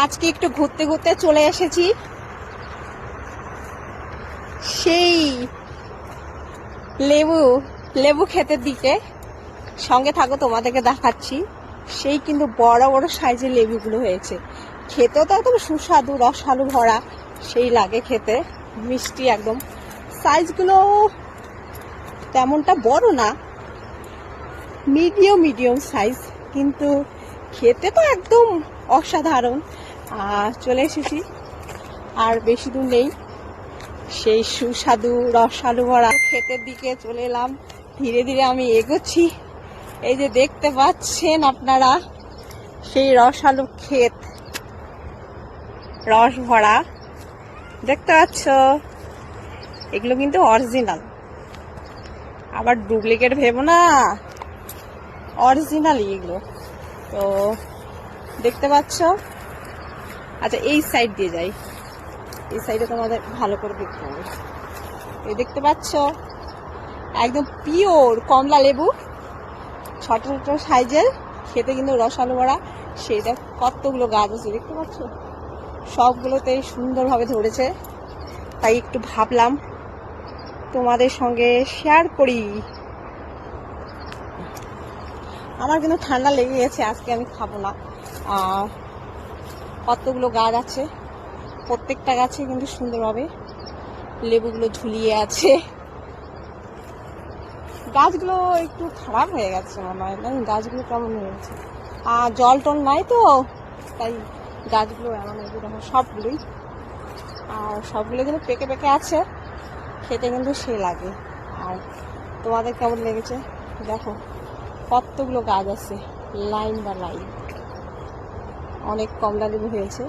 আজকে একটু ঘুরতে ঘুরতে চলে এসেছি সেই লেবু লেবু ক্ষেতের দিকে। সঙ্গে থাকো, তোমাদেরকে দেখাচ্ছি। সেই কিন্তু বড় বড় সাইজের লেবুগুলো হয়েছে। খেতেও তো একদম সুস্বাদু, রসালো ভরা সেই লাগে খেতে, মিষ্টি একদম। সাইজগুলো তেমনটা বড় না, মিডিয়াম সাইজ, কিন্তু খেতে তো একদম অসাধারণ। চলে এসেছি, আর বেশি দূর নেই, সেই সুস্বাদু রসালো ভরা ক্ষেতের দিকে চলে এলাম। ধীরে ধীরে আমি এগোচ্ছি। এই যে দেখতে পাচ্ছেন আপনারা, সেই রসালো ক্ষেত, রস ভরা দেখতে পাচ্ছ। এগুলো কিন্তু অরিজিনাল, আবার ডুপ্লিকেট ভেবো না, অরিজিনালই এগুলো। তো দেখতে পাচ্ছ। আচ্ছা, এই সাইড দিয়ে যাই, এই সাইডে তোমাদের ভালো করে দেখতে হবে। এই দেখতে পাচ্ছ একদম পিওর কমলা লেবু, ছোট ছোট সাইজের, খেতে কিন্তু রসালো ভরা। সেইটা কতগুলো গাছ আছে দেখতে পাচ্ছ, সবগুলোতে সুন্দরভাবে ধরেছে। তাই একটু ভাবলাম তোমাদের সঙ্গে শেয়ার করি। আমার কিন্তু ঠান্ডা লেগে গেছে, আজকে আমি খাবো না। কতগুলো গাছ আছে, প্রত্যেকটা গাছে কিন্তু সুন্দরভাবে লেবুগুলো ঝুলিয়ে আছে। গাছগুলো একটু খারাপ হয়ে গেছে মনে হয়, গাছগুলো কেমন হয়ে গেছে, জল টল নাই তো, তাই গাছগুলো এমন হয়েছে। দেখো সবগুলোই, আর সবগুলো কিন্তু পেকে পেকে আছে, খেতে কিন্তু সে লাগে। আর তোমাদের কেমন লেগেছে দেখো, কতগুলো গাছ আছে লাইন বা লাইন। অনেক কমলা লেবু হয়েছে,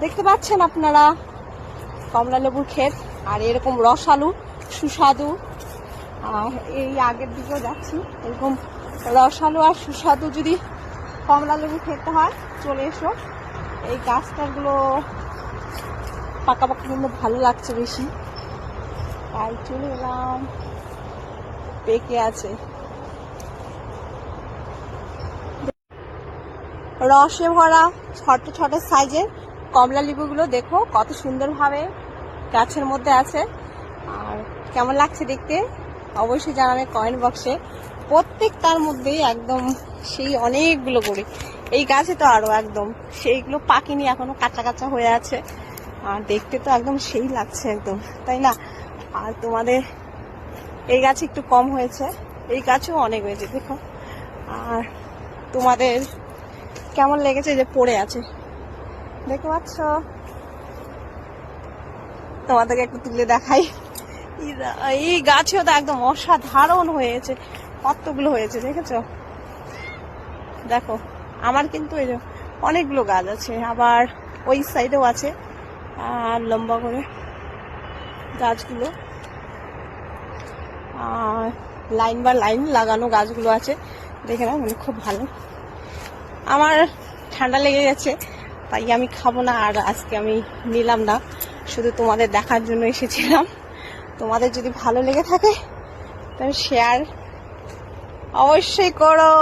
দেখতে পাচ্ছেন আপনারা, কমলা লেবুর ক্ষেত। আর এরকম রসালু সুস্বাদু, এই আগের দিকেও যাচ্ছি, এরকম রসালু আর সুস্বাদু যদি কমলা লেবু খেতে হয়, চলে এসো। এই গাছটাগুলো পাকা পাকা কিন্তু ভালো লাগছে বেশি, তাই চলে এলাম। পেকে আছে, রসে ভরা ছোট ছোট সাইজের কমলা লেবুগুলো দেখো কত সুন্দরভাবে গাছের মধ্যে আছে। আর কেমন লাগছে দেখতে অবশ্যই জানাবে কমেন্ট বক্সে। প্রত্যেকটার মধ্যেই একদম সেই অনেকগুলো করে, এই গাছে তো আরো একদম সেইগুলো পাকেনি, এখনো কাঁচা কাঁচা হয়ে আছে। আর দেখতে তো একদম সেই লাগছে একদম, তাই না? আর তোমাদের এই গাছে একটু কম হয়েছে, এই গাছেও অনেক হয়েছে দেখো। আর তোমাদের কেমন লেগেছে? যে পড়ে আছে দেখতে পাচ্ছ, তোমাদেরকে একটু তুলে দেখাই। এই গাছেও তো একদম অসাধারণ হয়েছে, কতগুলো হয়েছে দেখেছো? দেখো আমার কিন্তু এই যে অনেকগুলো গাছ আছে, আবার ওই সাইডেও আছে, আর লম্বা করে গাছগুলো, লাইন বা লাইন লাগানো গাছগুলো আছে, দেখে নাও, মানে খুব ভালো। আমার ঠান্ডা লেগে গেছে, তাই আমি খাবো না, আর আজকে আমি নিলাম না, শুধু তোমাদের দেখার জন্য এসেছিলাম। তোমাদের যদি ভালো লেগে থাকে তাহলে শেয়ার অবশ্যই করো।